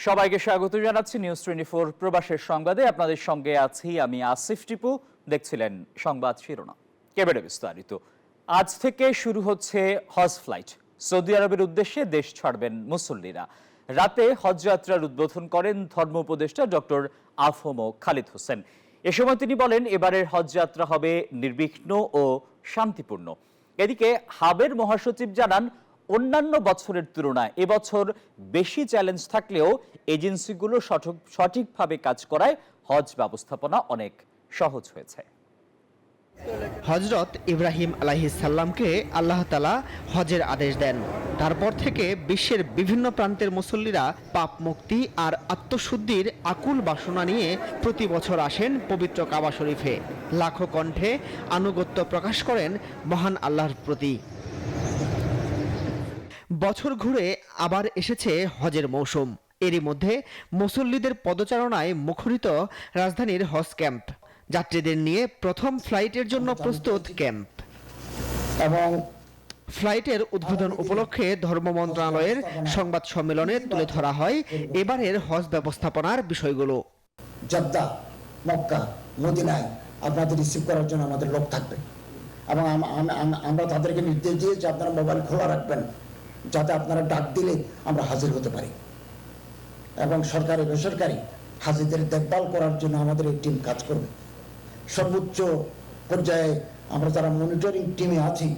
সবাইকে স্বাগত জানাচ্ছি নিউজ 24 প্রবাসের সংবাদে। আপনাদের সঙ্গে আছি আমি আসিফ টিপু। দেখছিলেন সংবাদ শিরোনাম, এবারে বিস্তারিত। আজ থেকে শুরু হচ্ছে হজ ফ্লাইট। সৌদি আরবের উদ্দেশ্যে দেশ ছাড়বেন মুসল্লিরা। রাতে হজ যাত্রার উদ্বোধন করেন ধর্ম উপদেষ্টা ডক্টর আফম খালিদ হোসেন। এ সময় তিনি বলেন, এবারের হজ যাত্রা হবে নির্বিঘ্ন ও শান্তিপূর্ণ। এদিকে হাবের মহাসচিব জানান, অন্যান্য বছরের তুলনায় এবছর বেশি চ্যালেঞ্জ থাকলেও এজেন্সিগুলো সঠিকভাবে কাজ করায় হজ ব্যবস্থাপনা অনেক সহজ হয়েছে। হযরত ইব্রাহিম আলাইহিস সালামকে আল্লাহ তাআলা হজের আদেশ দেন। তারপর থেকে বিশ্বের বিভিন্ন প্রান্তের মুসল্লিরা পাপ মুক্তি আর আত্মশুদ্ধির আকুল বাসনা নিয়ে প্রতি বছর আসেন পবিত্র কাবা শরীফে। লাখো কণ্ঠে আনুগত্য প্রকাশ করেন মহান আল্লাহর প্রতি। বছর ঘুরে আবার এসেছে হজের মৌসুম। এরই মধ্যে মুসল্লিদের পদচারণায় মুখরিত রাজধানীর হজ ক্যাম্প। যাত্রীদের নিয়ে প্রথম ফ্লাইটের জন্য প্রস্তুত ক্যাম্প। এবং ফ্লাইটের উদ্বোধন উপলক্ষে ধর্ম মন্ত্রণালয়ের সংবাদ সম্মেলনে তুলে ধরা হয় এবারের হজ ব্যবস্থাপনার বিষয়গুলো। জেদ্দা, মক্কা, মদিনায় আপনাদের রিসিভ করার জন্য আমাদের লোক থাকবে এবং আমরা তাদেরকে নির্দেশ দিয়ে যে আপনারা মোবাইল খোলা রাখবেন, যাতে আপনারা ডাক দিলে আমরা হাজির হতে পারি। এবং সরকারি বেসরকারি হাজিদের দেখভাল করার জন্য আমাদের এই টিম কাজ করবে। সর্বোচ্চ পর্যায়ে আমরা যারা মনিটরিং টিমে আছি,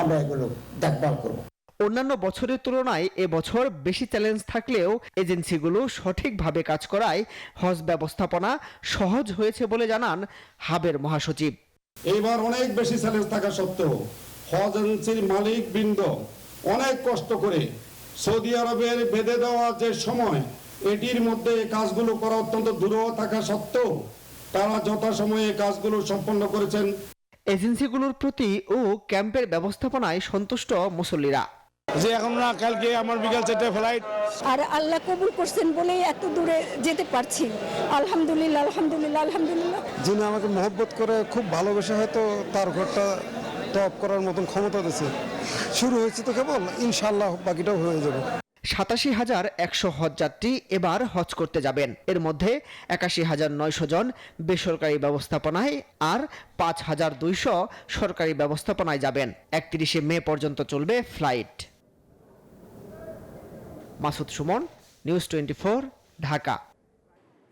আমরা এগুলো দেখভাল করব। অন্যান্য বছরের তুলনায় এবছর বেশি চ্যালেঞ্জ থাকলেও এজেন্সিগুলো সঠিকভাবে কাজ করায় হজ ব্যবস্থাপনা সহজ হয়েছে বলে জানান হাবের মহাসচিব। এইবার অনেক বেশি চ্যালেঞ্জ থাকা সত্ত্বেও হজ এজেন্সির মালিক বৃন্দ অনেক কষ্ট করে সৌদি আরবের বেঁধে দেওয়া যে সময়, এটির মধ্যে কাজগুলো করা অত্যন্ত দুরূহ থাকা সত্ত্বেও তারা যথাসময়ে কাজগুলো সম্পন্ন করেছেন। এজেন্সিগুলোর প্রতি ও ক্যাম্পের ব্যবস্থাপনায় সন্তুষ্ট মুসল্লিরা। যে এখন না কালকে আমার বিকাল 4টায় ফ্লাইট, আর আল্লাহ কবুল করছেন বলে এত দূরে যেতে পারছি। আলহামদুলিল্লাহ, আলহামদুলিল্লাহ, আলহামদুলিল্লাহ। যিনি আমাকে মহব্বত করে খুব ভালোবেসে হয়তো তার ঘরটা টপ করার মতন ক্ষমতা দিয়েছে। শুরু হয়েছে তো কেবল, ইনশাআল্লাহ বাকিটাও হয়ে যাবে। 87,100 হজ যাত্রী এবার হজ করতে যাবেন। এর মধ্যে 81,900 জন বেসরকারি ব্যবস্থাপনায় আর 5,200 সরকারি ব্যবস্থাপনায় যাবেন। 31শে মে পর্যন্ত চলবে ফ্লাইট। মাসুদ সুমন, নিউজ 24, ঢাকা।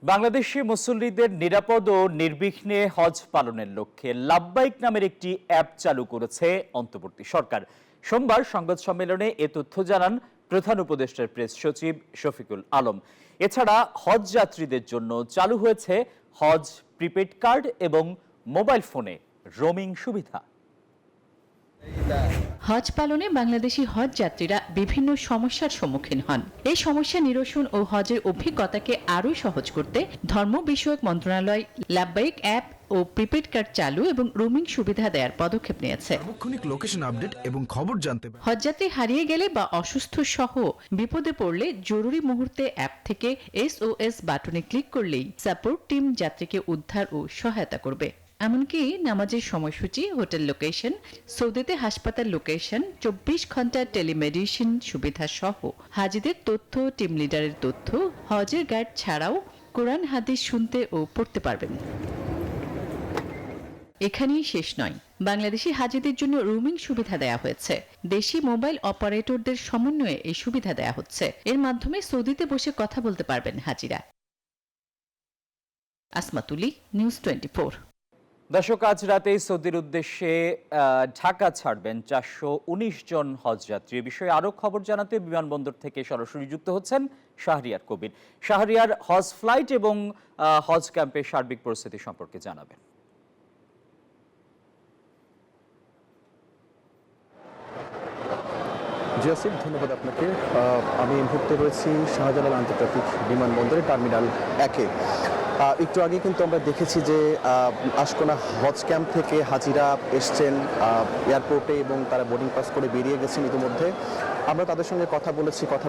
বাংলাদেশি মুসল্লিদের নিরাপদ ও নির্বিঘ্নে হজ পালনের লক্ষ্যে লাব্বাইক নামের একটি অ্যাপ চালু করেছে অন্তর্বর্তী সরকার। সোমবার সংবাদ সম্মেলনে এ তথ্য জানান প্রধান উপদেষ্টার প্রেস সচিব শফিকুল আলম। এছাড়া হজ যাত্রীদের জন্য চালু হয়েছে হজ প্রিপেড কার্ড এবং মোবাইল ফোনে রোমিং সুবিধা। হজ পালনে বাংলাদেশি হজ যাত্রীরা বিভিন্ন সমস্যার সম্মুখীন হন। এই সমস্যা নিরসন ও হজের অভিজ্ঞতাকে আরও সহজ করতে ধর্ম বিষয়ক মন্ত্রণালয় লাব্বাইক অ্যাপ ও প্রিপেড কার্ড চালু এবং রোমিং সুবিধা দেওয়ার পদক্ষেপ নিয়েছে। সার্বক্ষণিক লোকেশন আপডেট এবং খবর জানতে হজযাত্রী হারিয়ে গেলে বা অসুস্থ সহ বিপদে পড়লে জরুরি মুহূর্তে অ্যাপ থেকে SOS বাটনে ক্লিক করলেই সাপোর্ট টিম যাত্রীকে উদ্ধার ও সহায়তা করবে। এমনকি নামাজের সময়সূচি, হোটেল লোকেশন, সৌদিতে হাসপাতাল লোকেশন, 24 ঘন্টা টেলিমেডিসিন সুবিধা সহ হাজিদের তথ্য, টিম লিডারের তথ্য, হজের গাইড ছাড়াও কোরআন হাদিস শুনতে ও পড়তে পারবেন। এখানেই শেষ নয়, বাংলাদেশি হাজিদের জন্য রোমিং সুবিধা দেয়া হয়েছে। দেশি মোবাইল অপারেটরদের সমন্বয়ে এই সুবিধা দেয়া হচ্ছে। এর মাধ্যমে সৌদিতে বসে কথা বলতে পারবেন হাজিরা। আসমাতুলি, নিউজ 24। দর্শক, আজ রাতেই সৌদির উদ্দেশ্যে ঢাকা ছাড়বেন 419 জন হজ যাত্রী। এ বিষয়ে আরও খবর জানাতে বিমানবন্দর থেকে সরাসরি যুক্ত হচ্ছেন শাহরিয়ার কবির। শাহরিয়ার, হজ ফ্লাইট এবং হজ ক্যাম্পের সার্বিক পরিস্থিতি সম্পর্কে জানাবেন। জি আসিফ, ধন্যবাদ আপনাকে। আমি এই মুহূর্তে রয়েছি শাহজালাল আন্তর্জাতিক বিমানবন্দরে টার্মিনাল 1-এ। একটু আগে কিন্তু আমরা দেখেছি যে আশকোনা হজ ক্যাম্প থেকে হাজিরা এসছেন এয়ারপোর্টে এবং তারা বোর্ডিং পাস করে বেরিয়ে গেছেন ইতিমধ্যে। আমরা তাদের সঙ্গে কথা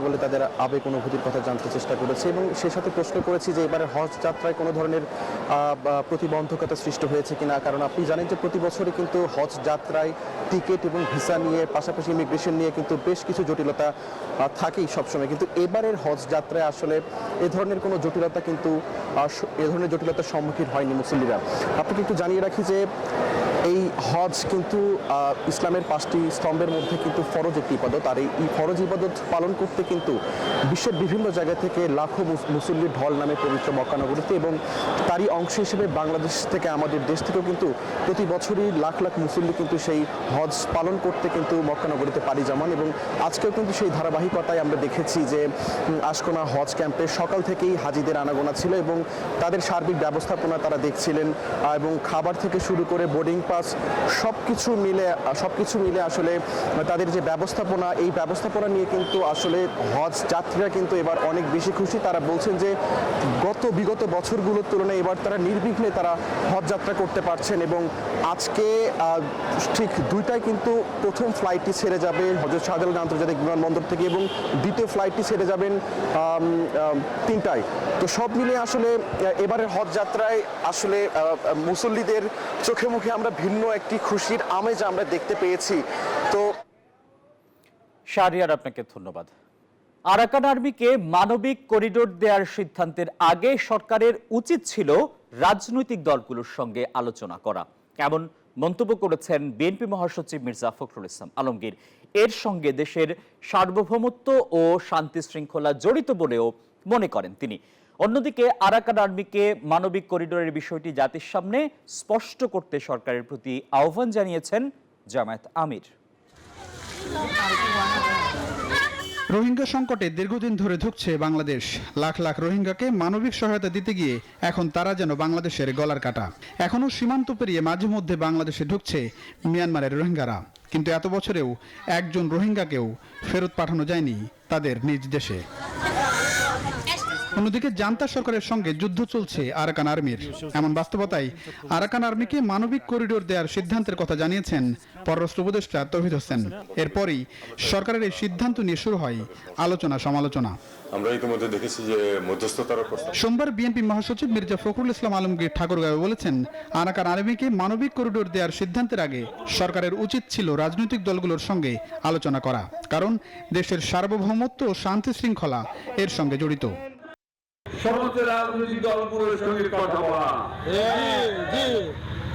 বলে তাদের আবেগ অনুভূতির কথা জানতে চেষ্টা করেছি এবং সেই সাথে প্রশ্ন করেছি যে এবারে হজ যাত্রায় কোনো ধরনের প্রতিবন্ধকতা সৃষ্টি হয়েছে কিনা। কারণ আপনি জানেন যে প্রতি বছরই কিন্তু হজ যাত্রায় টিকিট এবং ভিসা নিয়ে পাশাপাশি ইমিগ্রেশন নিয়ে কিন্তু বেশ কিছু জটিলতা থাকেই সবসময়, কিন্তু এবারের হজ যাত্রায় আসলে এ ধরনের কোনো জটিলতা কিন্তু এ ধরনের জটিলতার সম্মুখীন হয়নি মুসল্লিরা। আপনাকে একটু জানিয়ে রাখি যে এই হজ কিন্তু ইসলামের 5টি স্তম্ভের মধ্যে কিন্তু ফরজ একটি ইবাদত, আর এই ফরজ ইবাদত পালন করতে কিন্তু বিশ্বের বিভিন্ন জায়গা থেকে লাখো মুসল্লির ঢল নামে পবিত্র মক্কা নগরীতে, এবং তারই অংশ হিসেবে বাংলাদেশ থেকে আমাদের দেশ থেকেও কিন্তু প্রতি বছরই লাখ লাখ মুসল্লি কিন্তু সেই হজ পালন করতে কিন্তু মক্কা নগরীতে পাড়ি জমান। এবং আজকেও কিন্তু সেই ধারাবাহিকতায় আমরা দেখেছি যে আশকোনা হজ ক্যাম্পে সকাল থেকেই হাজিদের আনাগোনা ছিল এবং তাদের সার্বিক ব্যবস্থাপনা তারা দেখছিলেন, এবং খাবার থেকে শুরু করে বোর্ডিং পাস সবকিছু মিলে আসলে তাদের যে ব্যবস্থাপনা, এই ব্যবস্থাপনা নিয়ে কিন্তু আসলে হজ যাত্রীরা কিন্তু এবার অনেক বেশি খুশি। তারা বলছেন যে বিগত বছরগুলোর তুলনায় এবার তারা নির্বিঘ্নে তারা হজ যাত্রা করতে পারছেন। এবং আজকে ঠিক 2টায় কিন্তু প্রথম ফ্লাইটটি ছেড়ে যাবে হযরত শাহজালাল আন্তর্জাতিক বিমানবন্দর থেকে এবং দ্বিতীয় ফ্লাইটটি ছেড়ে যাবেন 3টায়। তো সব মিলে আসলে এবারের হজ যাত্রায় আসলে মুসল্লিদের চোখে মুখে আমরা ভিন্ন একটি খুশির আমেজ আমরা দেখতে পেয়েছি। তো শাহরিয়ার, আপনাকে ধন্যবাদ। আরাকান আর্মিকে মানবিক করিডোর দেওয়ার সিদ্ধান্তের আগে সরকারের উচিত ছিল রাজনৈতিক দলগুলোর সঙ্গে আলোচনা করা, এমন মন্তব্য করেছেন বিএনপি মহাসচিব মির্জা ফখরুল ইসলাম আলমগীর। এর সঙ্গে দেশের সার্বভৌমত্ব ও শান্তি শৃঙ্খলা জড়িত বলেও মনে করেন তিনি। অন্যদিকে আরাকান আর্মিকে মানবিক করিডোরের বিষয়টি জাতির সামনে স্পষ্ট করতে সরকারের প্রতি আহ্বান জানিয়েছেন জামায়াত আমির। রোহিঙ্গা সংকটে দীর্ঘদিন ধরে ধুঁকছে বাংলাদেশ। লাখ লাখ রোহিঙ্গাকে মানবিক সহায়তা দিতে গিয়ে এখন তারা যেন বাংলাদেশের গলার কাটা। এখনও সীমান্ত পেরিয়ে মাঝে মধ্যে বাংলাদেশে ঢুকছে মিয়ানমারের রোহিঙ্গারা, কিন্তু এত বছরেও একজন রোহিঙ্গাকেও ফেরত পাঠানো যায়নি তাদের নিজ দেশে। অন্যদিকে জান্তা সরকারের সঙ্গে যুদ্ধ চলছে আরাকান আর্মির। এমন বাস্তবতায় আরাকান আর্মিকে মানবিক করিডোর দেওয়ার সিদ্ধান্তের কথা জানিয়েছেন পররাষ্ট্র উপদেষ্টা তৌহিদ হোসেন। এরপরই সরকারের এই সিদ্ধান্ত নিয়ে শুরু হয় আলোচনা সমালোচনা। আমরা ইতিমধ্যে দেখেছি যে মধ্যস্থতার সোমবার বিএনপি মহাসচিব মির্জা ফখরুল ইসলাম আলমগীর ঠাকুরগাঁও বলেছেন, আরাকান আর্মিকে মানবিক করিডোর দেওয়ার সিদ্ধান্তের আগে সরকারের উচিত ছিল রাজনৈতিক দলগুলোর সঙ্গে আলোচনা করা, কারণ দেশের সার্বভৌমত্ব ও শান্তি শৃঙ্খলা এর সঙ্গে জড়িত। সমস্ত রাজনৈতিক দলগুলোর সঙ্গে কথা বলা,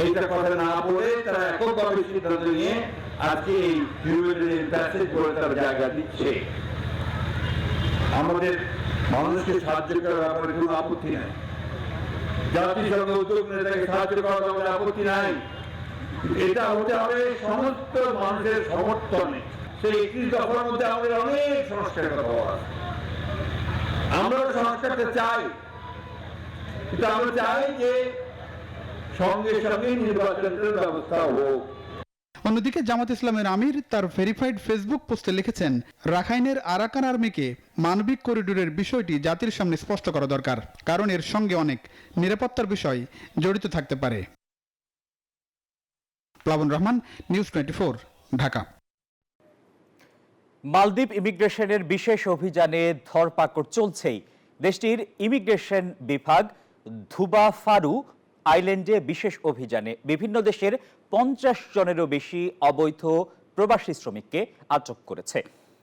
এইটা কথা না বলে তারা এককভাবে সিদ্ধান্ত নিয়ে আজকে এই হিউম্যানিটেরিয়ান প্যাসেজ করে তার জায়গা দিচ্ছে। আমাদের মানুষকে সাহায্য করার ব্যাপারে কোনো আপত্তি নাই, জাতিসংঘ উদ্যোগ নেতাকে সাহায্য করার ব্যাপারে আপত্তি নাই। এটা হতে হবে সমস্ত মানুষের সমর্থনে। সেই 31 দফার মধ্যে আমাদের অনেক সংস্কারের কথা বলা, আমরা সংস্কারটা চাই, কিন্তু আমরা চাই যে সঙ্গে সঙ্গে নির্বাচনের ব্যবস্থা হোক। অন্যদিকে জামাত ইসলামের আমির তার ভেরিফাইড ফেসবুক পোস্টে লিখেছেন, রাখাইনের আরাকান আর্মিকে মানবিক করিডোরের বিষয়টি জাতির সামনে স্পষ্ট করা দরকার, কারণ এর সঙ্গে অনেক নিরাপত্তার বিষয় জড়িত থাকতে পারে। প্লাবন রহমান, নিউজ 24, ঢাকা। মালদ্বীপ ইমিগ্রেশনের বিশেষ অভিযানে ধরপাকড় চলছেই। দেশটির ইমিগ্রেশন বিভাগ ধুবা ফারু আইল্যান্ডে বিশেষ অভিযানে বিভিন্ন দেশের 50 জনেরও বেশি অবৈধ প্রবাসী শ্রমিককে আটক করেছে।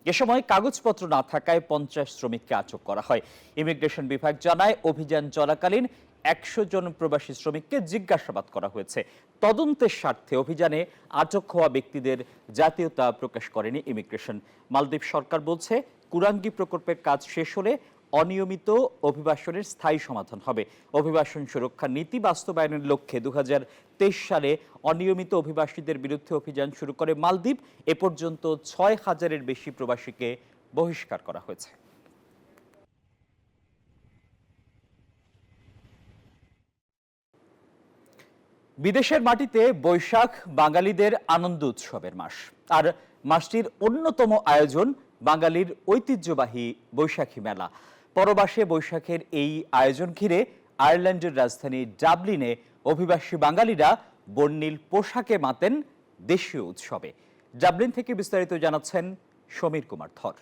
এ সময় কাগজপত্র না থাকায় 50 শ্রমিককে আটক করা হয়। ইমিগ্রেশন বিভাগ জানায়, অভিযান চলাকালীন 100 জন প্রবাসী শ্রমিককে জিজ্ঞাসাবাদ করা হয়েছে। তদন্তের স্বার্থে অভিযানে আটক হওয়া ব্যক্তিদের জাতীয়তা প্রকাশ করেনি ইমিগ্রেশন। মালদ্বীপ সরকার বলছে, কুরাঙ্গি প্রকল্পের কাজ শেষ হলে অনিয়মিত অভিবাসনের স্থায়ী সমাধান হবে। অভিবাসন সুরক্ষা নীতি বাস্তবায়নের লক্ষ্যে 2023 সালে অনিয়মিত অভিবাসীদের বিরুদ্ধে অভিযান শুরু করে মালদ্বীপ। এ পর্যন্ত 6000-এর বেশি প্রবাসীকে বহিষ্কার করা হয়েছে। বিদেশের মাটিতে বৈশাখ বাঙালিদের আনন্দ উৎসবের মাস, আর মাসটির অন্যতম আয়োজন বাঙালির ঐতিহ্যবাহী বৈশাখী মেলা। পরবাসে বৈশাখের এই আয়োজন ঘিরে আয়ারল্যান্ডের রাজধানী ডাবলিনে অভিবাসী বাঙালিরা বর্ণিল পোশাকে মাতেন দেশীয় উৎসবে। ডাবলিন থেকে বিস্তারিত জানাচ্ছেন সমীর কুমার ধর।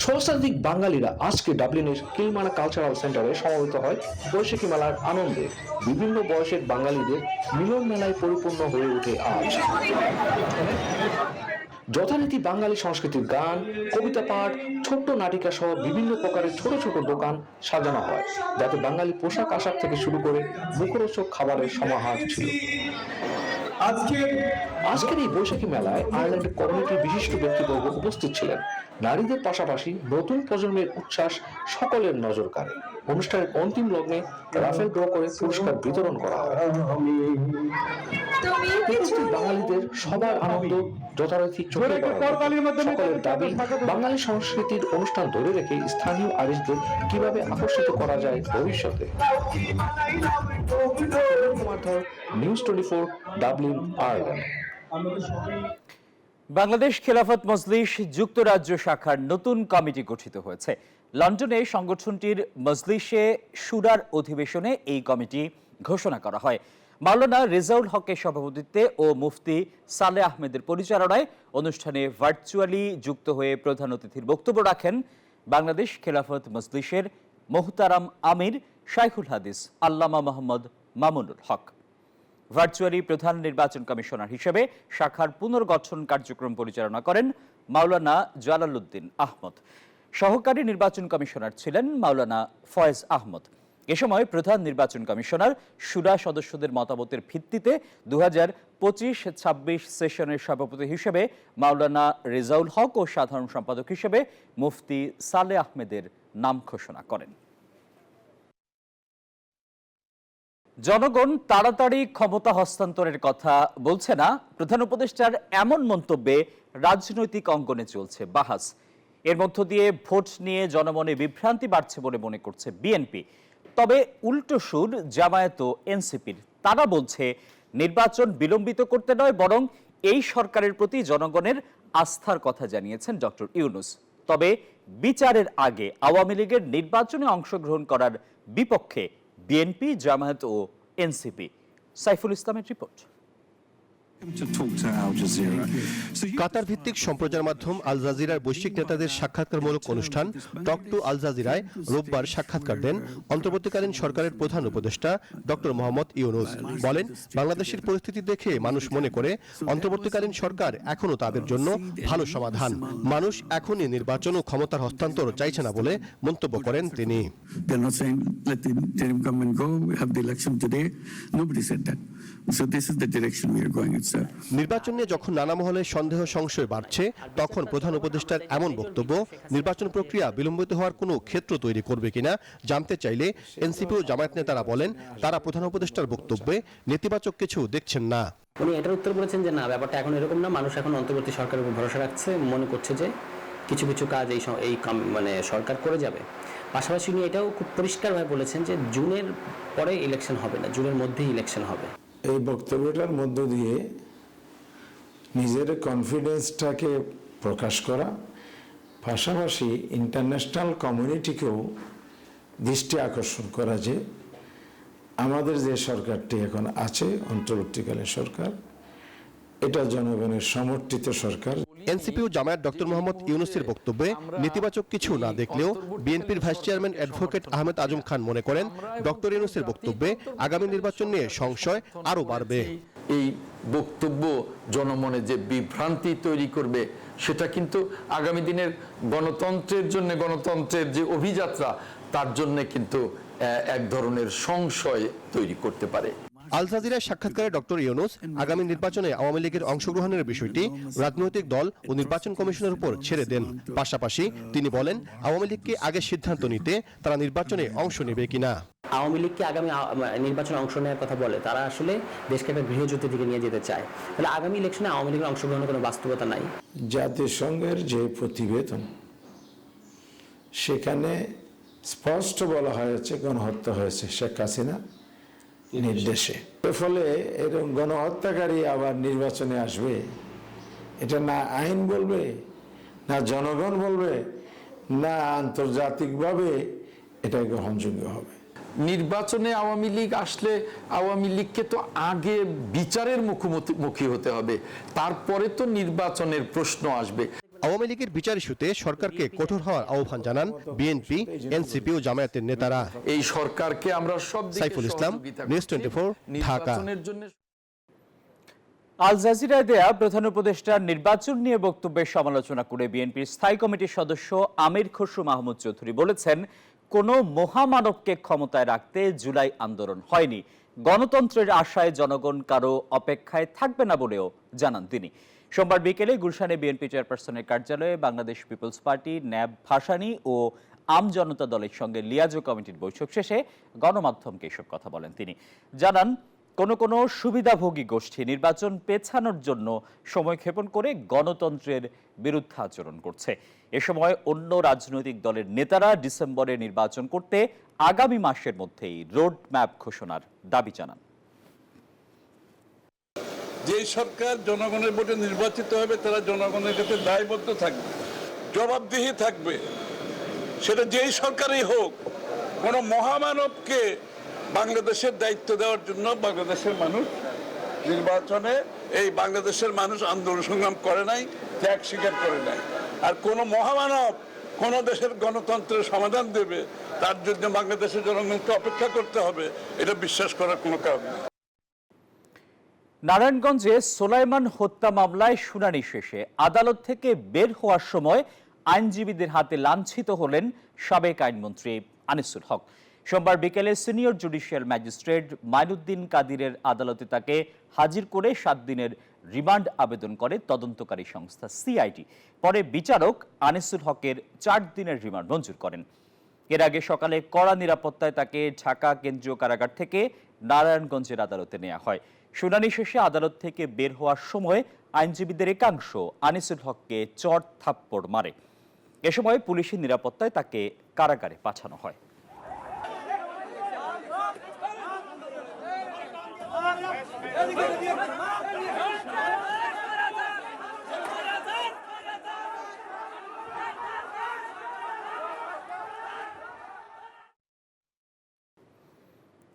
সহস্রাধিক বাঙালিরা আজকে ডাবলিনের কিলমানা কালচারাল সেন্টারে সমবেত হয় বৈশাখী মেলার আনন্দে। বিভিন্ন বয়সের বাঙালিদের মিলন মেলায় পরিপূর্ণ হয়ে ওঠে আজ। যথারীতি বাঙালি সংস্কৃতির গান, কবিতা পাঠ, ছোট্ট নাটিকা সহ বিভিন্ন প্রকারের ছোট ছোট দোকান সাজানো হয়, যাতে বাঙালি পোশাক আশাক থেকে শুরু করে মুখরোচক খাবারের সমাহার ছিল। আজকের এই বৈশাখী মেলায় আয়ারল্যান্ডের কমিউনিটির বিশিষ্ট ব্যক্তিবর্গ উপস্থিত ছিলেন। নারীদের পাশাপাশি নতুন প্রজন্মের উচ্ছ্বাস সকলের নজর কাড়ে। অনুষ্ঠানের অন্তিম লগ্নে রাফেল ড্র করে পুরস্কার বিতরণ করা হয়। উপস্থিত বাঙালিদের সবার আনন্দ যথারীতি চোখে পড়ে। সকলের দাবি বাঙালি সংস্কৃতির অনুষ্ঠান ধরে রেখে স্থানীয় আরিশদের কিভাবে আকর্ষিত করা যায় ভবিষ্যতে। News 24, Dublin, Ireland. Bangladesh Khelafat Majlis যুক্তরাজ্য শাখার নতুন কমিটি গঠিত হয়েছে। লন্ডনে সংগঠনটির মজলিসে শুরার অধিবেশনে এই কমিটি ঘোষণা করা হয়। মাওলানা রেজাউল হকের সভাপতিত্বে ও মুফতি সালেহ আহমেদের পরিচালনায় অনুষ্ঠানে ভার্চুয়ালি যুক্ত হয়ে প্রধান অতিথির বক্তব্য রাখেন বাংলাদেশ খেলাফত মজলিসের মোহতারাম আমির শাইখুল হাদিস আল্লামা মোহাম্মদ মামুনুল হক। ভার্চুয়ালি প্রধান নির্বাচন কমিশনার হিসেবে শাখার পুনর্গঠন কার্যক্রম পরিচালনা করেন মাওলানা জালালউদ্দিন আহমদ। সহকারী নির্বাচন কমিশনার ছিলেন মাওলানা ফয়েজ আহমদ। এ সময় প্রধান নির্বাচন কমিশনার শুরা সদস্যদের মতামতের ভিত্তিতে 2025-26 সেশনের সভাপতি হিসেবে মাওলানা রেজাউল হক ও সাধারণ সম্পাদক হিসেবে মুফতি সালেহ আহমেদের নাম ঘোষণা করেন। জনগণ তাড়াতাড়ি ক্ষমতা হস্তান্তরের কথা বলছে না, প্রধান উপদেষ্টার এমন মন্তব্যে রাজনৈতিক অঙ্গনে চলছে বাহাস। এর মধ্য দিয়ে ভোট নিয়ে জনমনে বিভ্রান্তি বাড়ছে বলে মনে করছে বিএনপি। তবে উল্টো সুর জামায়াত ও এনসিপির। তারা বলছে নির্বাচন বিলম্বিত করতে নয়, বরং এই সরকারের প্রতি জনগণের আস্থার কথা জানিয়েছেন ডক্টর ইউনূস। তবে বিচারের আগে আওয়ামী লীগের নির্বাচনে অংশগ্রহণ করার বিপক্ষে বিএনপি, জামায়াত ও এনসিপি। সাইফুল ইসলামের রিপোর্ট। কাতার ভিত্তিক সম্প্রচার মাধ্যম আল জাজিরার বৈশ্বিক নেতাদের সাক্ষাৎকারমূলক অনুষ্ঠান টক টু আল জাজিরায় রোববার সাক্ষাৎকার দেন অন্তর্বর্তীকালীন সরকারের প্রধান উপদেষ্টা ডক্টর মোহাম্মদ ইউনূস। বলেন, বাংলাদেশের পরিস্থিতি দেখে মানুষ মনে করে অন্তর্বর্তীকালীন সরকার এখনো তাদের জন্য ভালো সমাধান। মানুষ এখনই নির্বাচন ও ক্ষমতার হস্তান্তর চাইছে না বলে মন্তব্য করেন তিনি। নির্বাচন নিয়ে যখন নানা মহলে সন্দেহ সংশয় বাড়ছে, তখন প্রধান উপদেষ্টার এমন বক্তব্য নির্বাচন প্রক্রিয়া বিলম্বিত হওয়ার কোনো ক্ষেত্র তৈরি করবে কিনা জানতে চাইলে এনসিপি ও জামায়াত নেতারা বলেন, তারা প্রধান উপদেষ্টার বক্তব্যে নেতিবাচক কিছু দেখছেন না। উনি এটার উত্তর বলেছেন যে না, ব্যাপারটা এখন এরকম না, মানুষ এখন অন্তর্বর্তী সরকারের উপর ভরসা রাখছে, মনে করছে যে কিছু কিছু কাজ এই সরকার করে যাবে। পাশাপাশি উনি এটাও খুব পরিষ্কারভাবে বলেছেন যে জুনের পরে ইলেকশন হবে না, জুনের মধ্যেই ইলেকশন হবে। এই বক্তব্যটার মধ্য দিয়ে নিজের কনফিডেন্সটাকে প্রকাশ করা, পাশাপাশি ইন্টারন্যাশনাল কমিউনিটিকেও দৃষ্টি আকর্ষণ করা যে আমাদের যে সরকারটি এখন আছে, অন্তর্বর্তীকালীন সরকার, এটা জনগণের সমর্থিত সরকার। এনসিপি ও জামায়াত ডক্টর মোহাম্মদ ইউনূসের বক্তব্যে নেতিবাচক কিছু না দেখলেও বিএনপির vice chairman advocate Ahmed Azam Khan মনে করেন, ডক্টর ইউনূসের বক্তব্যে আগামী নির্বাচন নিয়ে সংশয় আরো বাড়বে। এই বক্তব্য জনমনে যে বিভ্রান্তি তৈরি করবে, সেটা কিন্তু আগামী দিনের গণতন্ত্রের জন্য, গণতন্ত্রের যে অভিযাত্রা, তার জন্য কিন্তু এক ধরনের সংশয় তৈরি করতে পারে। আল জাজিরায় সাক্ষাৎকারে ডক্টর ইউনূস আগামী নির্বাচনে আওয়ামী লীগের অংশগ্রহণের বিষয়টি রাজনৈতিক দল ও নির্বাচন কমিশনের উপর ছেড়ে দেন। পাশাপাশি তিনি বলেন, আওয়ামী লীগকে আগে সিদ্ধান্ত নিতে তারা নির্বাচনে অংশ নেবে কিনা। আওয়ামী লীগকে আগামী নির্বাচনে অংশ নেওয়ার কথা বলে, তারা আসলে দেশকে একটা গৃহযুদ্ধের দিকে নিয়ে যেতে চায়। তাহলে আগামী ইলেকশনে আওয়ামী লীগের অংশগ্রহণের কোনো বাস্তবতা নাই। জাতিসংঘের যে প্রতিবেদন, সেখানে স্পষ্ট বলা হয়েছে গণহত্যা হয়েছে শেখ হাসিনা নির্দেশে। এর ফলে এরকম গণহত্যাকারী আবার নির্বাচনে আসবে, এটা না আইন বলবে, না জনগণ বলবে, না আন্তর্জাতিকভাবে এটা গ্রহণযোগ্য হবে। নির্বাচনে আওয়ামী লীগ আসলে আওয়ামী লীগকে তো আগে বিচারের মুখোমুখি হতে হবে, তারপরে তো নির্বাচনের প্রশ্ন আসবে। আওয়ামী লীগের বিচার ইস্যুতে সরকারকে কঠোর হওয়ার আহ্বান জানান বিএনপি, এনসিপি ও জামায়াতের নেতারা। এই সরকারকে আমরা সব সাইফুল ইসলাম, নিউজ 24, ঢাকা। আল জাজিরায় দেয়া প্রধান উপদেষ্টার নির্বাচন নিয়ে বক্তব্যের সমালোচনা করে বিএনপির স্থায়ী কমিটির সদস্য আমির খসরু মাহমুদ চৌধুরী বলেছেন, কোনো মহামানবকে ক্ষমতায় রাখতে জুলাই আন্দোলন হয়নি। গণতন্ত্রের আশায় জনগণ কারো অপেক্ষায় থাকবে না বলেও জানান তিনি। সোমবার বিকেলে গুলশানে বিএনপি চেয়ারপারসনের কার্যালয়ে বাংলাদেশ পিপলস পার্টি, ন্যাব, ভাসানী ও আম জনতা দলের সঙ্গে লিয়াজো কমিটির বৈঠক শেষে গণমাধ্যমকে এসব কথা বলেন তিনি। জানান, কোনো সুবিধাভোগী গোষ্ঠী নির্বাচন পেছানোর জন্য সময়ক্ষেপণ করে গণতন্ত্রের বিরুদ্ধাচরণ করছে। এ সময় অন্য রাজনৈতিক দলের নেতারা ডিসেম্বরে নির্বাচন করতে আগামী মাসের মধ্যেই রোড ম্যাপ ঘোষণার দাবি জানান। যে সরকার জনগণের ভোটে নির্বাচিত হবে তারা জনগণের কাছে দায়বদ্ধ থাকবে, জবাবদিহি থাকবে, সেটা যেই সরকারই হোক। কোনো মহামানবকে বাংলাদেশের দায়িত্ব দেওয়ার জন্য বাংলাদেশের মানুষ নির্বাচনে, এই বাংলাদেশের মানুষ আন্দোলন সংগ্রাম করে নাই, ত্যাগ স্বীকার করে নাই। আর কোন মহামানব কোন দেশের গণতন্ত্রের সমাধান দেবে তার জন্য বাংলাদেশের জনগণকে অপেক্ষা করতে হবে, এটা বিশ্বাস করার কোনো কারণ নেই। নারায়ণগঞ্জে সোলাইমান হত্যা মামলায় শুনানি শেষে আদালত থেকে বের হওয়ার সময় আইনজীবীদের হাতে লাঞ্ছিত হলেন সাবেক আইনমন্ত্রী আনিসুল হক। সোমবার বিকেলে সিনিয়র জুডিশিয়াল ম্যাজিস্ট্রেট মাইনুদ্দিন কাদিরের আদালতে তাকে হাজির করে 7 দিনের রিমান্ড আবেদন করে তদন্তকারী সংস্থা সিআইডি। পরে বিচারক আনিসুল হকের 4 দিনের রিমান্ড মঞ্জুর করেন। এর আগে সকালে কড়া নিরাপত্তায় তাকে ঢাকা কেন্দ্রীয় কারাগার থেকে নারায়ণগঞ্জের আদালতে নেওয়া হয়। শুনানি শেষে আদালত থেকে বের হওয়ার সময় আইনজীবীদের একাংশ আনিসুল হককে চড় থাপ্পড় মারে। এ সময় পুলিশের নিরাপত্তায় তাকে কারাগারে পাঠানো হয়।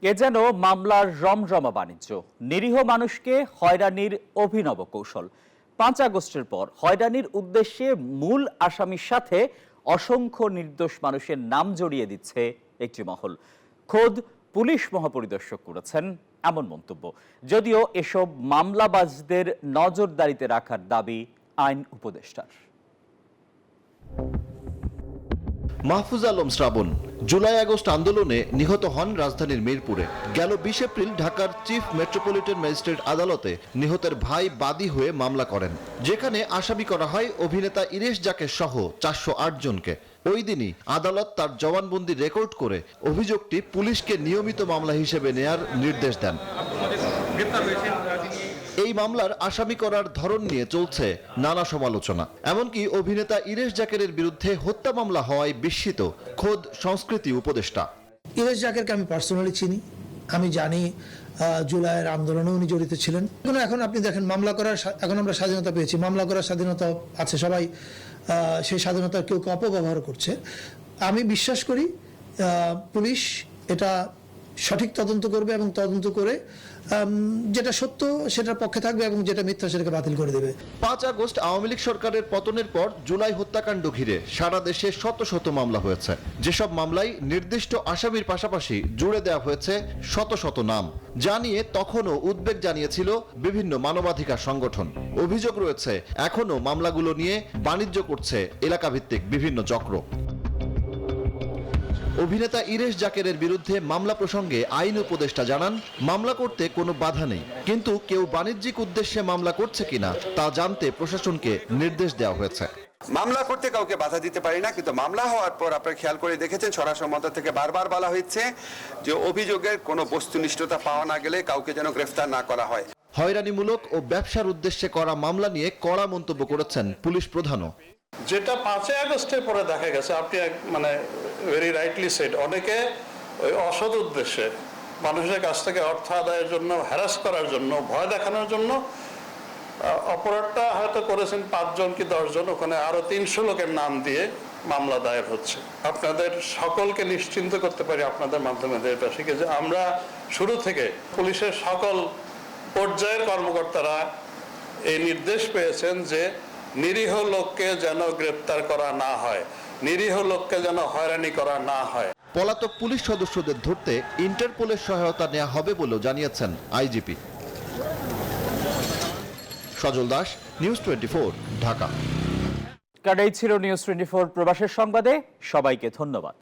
এ যেন মামলার রমরমা বাণিজ্য, নিরীহ মানুষকে হয়রানির অভিনব কৌশল। 5 আগস্টের পর হয়রানির উদ্দেশ্যে মূল আসামির সাথে অসংখ্য নির্দোষ মানুষের নাম জড়িয়ে দিচ্ছে একটি মহল। খোদ পুলিশ মহাপরিদর্শক করেছেন এমন মন্তব্য। যদিও এসব মামলাবাজদের নজরদারিতে রাখার দাবি আইন উপদেষ্টার। মাহফুজ আলম শ্রাবণ জুলাই আগস্ট আন্দোলনে নিহত হন রাজধানীর মিরপুরে। গেল 20 এপ্রিল ঢাকার চিফ মেট্রোপলিটন ম্যাজিস্ট্রেট আদালতে নিহতের ভাই বাদী হয়ে মামলা করেন, যেখানে আসামি করা হয় অভিনেতা ইরেশ জাকের সহ 408 জনকে। ওই দিনই আদালত তার জবানবন্দি রেকর্ড করে অভিযোগটি পুলিশকে নিয়মিত মামলা হিসেবে নেয়ার নির্দেশ দেন। এই মামলার আসামি করার ধরন নিয়ে চলছে নানা সমালোচনা। এমনকি অভিনেতা ইরেশ জাকেরের বিরুদ্ধে হত্যা মামলা হওয়ায় বিস্মিত খোদ সংস্কৃতি উপদেষ্টা। ইরেশ জাকেরকে আমি পার্সোনালি চিনি, আমি জানি জুলাইয়ের আন্দোলনে উনি জড়িত ছিলেন। এখন আপনি দেখেন মামলা করার, এখন আমরা স্বাধীনতা পেয়েছি, মামলা করার স্বাধীনতা আছে, সবাই সেই স্বাধীনতার কেউ অপব্যবহার করছে। আমি বিশ্বাস করি পুলিশ এটা সঠিক তদন্ত করবে এবং তদন্ত করে যেটা সত্য সেটার পক্ষে থাকবে এবং যেটা মিথ্যা সেটাকে বাতিল করে দেবে। 5 আগস্ট আওয়ামী লীগ সরকারের পতনের পর জুলাই হত্যাকাণ্ড ঘিরে সারা দেশে শত শত মামলা হয়েছে। যেসব মামলায় নির্দিষ্ট আসামির পাশাপাশি জুড়ে দেওয়া হয়েছে শত শত নাম, যা নিয়ে তখনও উদ্বেগ জানিয়েছিল বিভিন্ন মানবাধিকার সংগঠন। অভিযোগ রয়েছে এখনো মামলাগুলো নিয়ে বাণিজ্য করছে এলাকাভিত্তিক বিভিন্ন চক্র। অভিনেতা ইরেশ জাকেরের বিরুদ্ধে মামলা প্রসঙ্গে আইন উপদেষ্টা জানান, মামলা করতে কোনো বাধা নেই, কিন্তু কেউ বাণিজ্যিক উদ্দেশ্যে মামলা করছে কিনা তা জানতে প্রশাসনকে নির্দেশ দেওয়া হয়েছে। মামলা করতে কাউকে বাধা দিতে পারি না, কিন্তু মামলা হওয়ার পর আপনারা খেয়াল করে দেখেছেন স্বরাষ্ট্র মন্ত্রক থেকে বারবার বলা হয়েছে যে অভিযোগের কোনো বস্তুনিষ্ঠতা পাওয়া না গেলে কাউকে যেন গ্রেফতার না করা হয়। হয়রানিমূলক ও ব্যবসার উদ্দেশ্যে করা মামলা নিয়ে কড়া মন্তব্য করেছেন পুলিশ প্রধানও। যেটা 5 আগস্টের পরে দেখা গেছে, আপনি মানে ভেরি রাইটলি সেড, অনেকে ওই অসৎ উদ্দেশ্যে মানুষের কাছ থেকে অর্থ আদায়ের জন্য, হ্যারাস করার জন্য, ভয় দেখানোর জন্য অপরাধটা হয়তো করেছেন 5 জন কি 10 জন, ওখানে আরো 300 লোকের নাম দিয়ে মামলা দায়ের হচ্ছে। আপনাদের সকলকে নিশ্চিন্ত করতে পারি আপনাদের মাধ্যমে দেশবাসীকে যে আমরা শুরু থেকে পুলিশের সকল পর্যায়ের কর্মকর্তারা এই নির্দেশ পেয়েছেন যে নিরীহ লোককে যেন গ্রেপ্তার করা না হয়, নিরীহ লোককে যেন হয়রানি করা না হয়। পলাতক পুলিশ সদস্যদের ধরতে ইন্টারপোলের সহায়তা নেওয়া হবে বলেও জানিয়েছেন আইজিপি। সজল দাস, নিউজ 24, ঢাকা। কাটাই ছিল নিউজ 24 প্রবাসের সংবাদে। সবাইকে ধন্যবাদ।